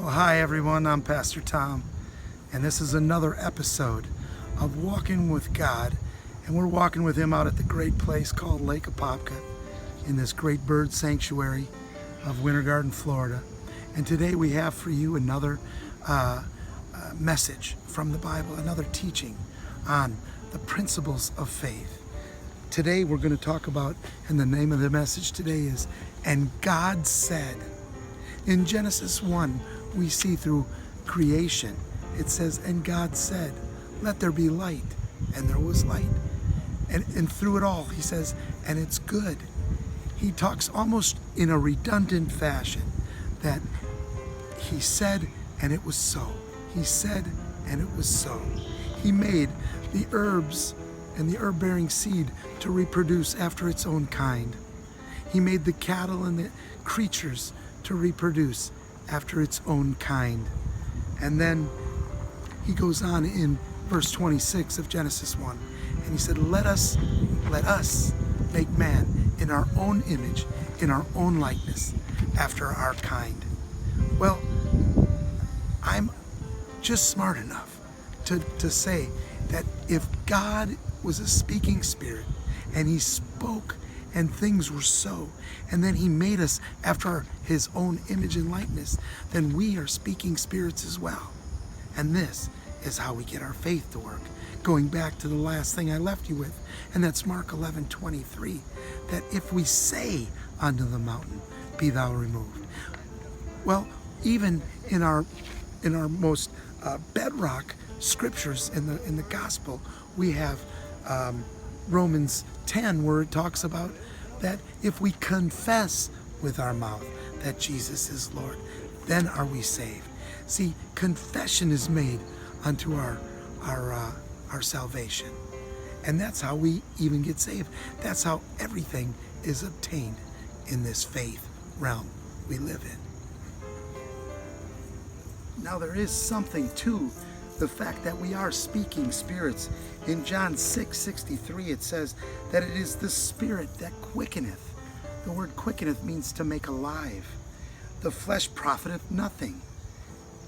Well, hi everyone, I'm Pastor Tom, and this is another episode of Walking with God, and we're walking with Him out at the great place called Lake Apopka in this great bird sanctuary of Winter Garden, Florida. And today we have for you another message from the Bible, another teaching on the principles of faith. Today we're going to talk about, and the name of the message today is, "And God said." In Genesis 1, we see through creation, it says, "And God said, let there be light," and there was light. And through it all, he says, "And it's good." He talks almost in a redundant fashion that he said, and it was so. He said, and it was so. He made the herbs and the herb-bearing seed to reproduce after its own kind. He made the cattle and the creatures to reproduce after its own kind. And then he goes on in verse 26 of Genesis 1, and he said, let us make man in our own image, in our own likeness, after our kind. Well, I'm just smart enough to say that if God was a speaking spirit and he spoke and things were so, and then he made us after his own image and likeness, then we are speaking spirits as well. And this is how we get our faith to work. Going back to the last thing I left you with, and that's Mark 11:23, that if we say unto the mountain, be thou removed. Well, even in our most bedrock scriptures in the gospel, we have Romans 10, where it talks about that if we confess with our mouth that Jesus is Lord, then are we saved. See, confession is made unto our salvation. And that's how we even get saved. That's how everything is obtained in this faith realm we live in. Now there is something to the fact that we are speaking spirits. In John 6:63 it says that it is the Spirit that quickeneth. The word quickeneth means to make alive. The flesh profiteth nothing.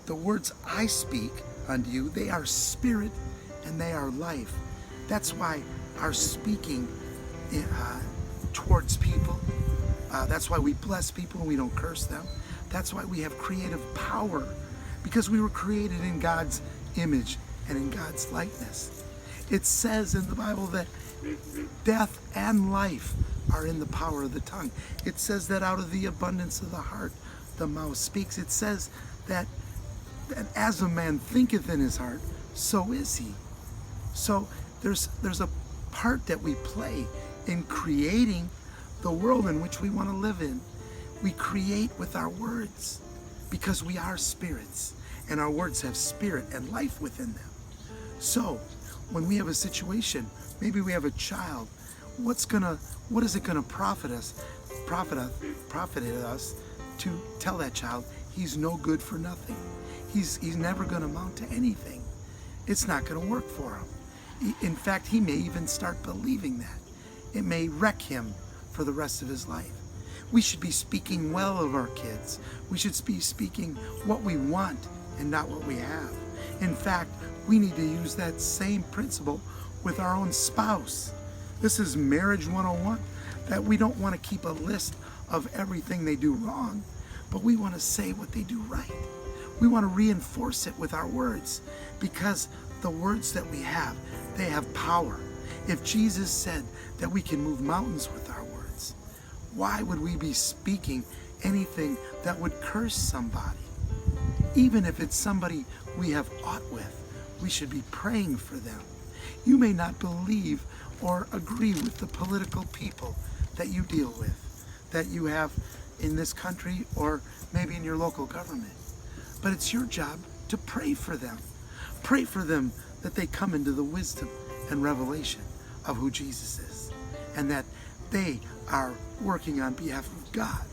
The words I speak unto you, they are spirit and they are life. That's why our speaking towards people, that's why we bless people and we don't curse them. That's why we have creative power, because we were created in God's image and in God's likeness. It says in the Bible that death and life are in the power of the tongue. It says that out of the abundance of the heart, the mouth speaks. It says that as a man thinketh in his heart, so is he. So there's a part that we play in creating the world in which we want to live in. We create with our words because we are spirits, and our words have spirit and life within them. So when we have a situation, maybe we have a child, what is it gonna profit us to tell that child he's no good for nothing? He's never gonna amount to anything. It's not gonna work for him. In fact, he may even start believing that. It may wreck him for the rest of his life. We should be speaking well of our kids. We should be speaking what we want and not what we have. In fact, we need to use that same principle with our own spouse. This is marriage 101, that we don't want to keep a list of everything they do wrong, but we want to say what they do right. We want to reinforce it with our words, because the words that we have, they have power. If Jesus said that we can move mountains with our words, why would we be speaking anything that would curse somebody? Even if it's somebody we have aught with, we should be praying for them. You may not believe or agree with the political people that you deal with, that you have in this country or maybe in your local government. But it's your job to pray for them. Pray for them that they come into the wisdom and revelation of who Jesus is, and that they are working on behalf of God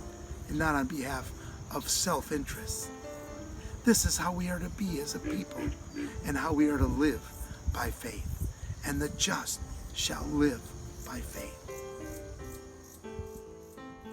and not on behalf of self-interest. This is how we are to be as a people, and how we are to live by faith. And the just shall live by faith.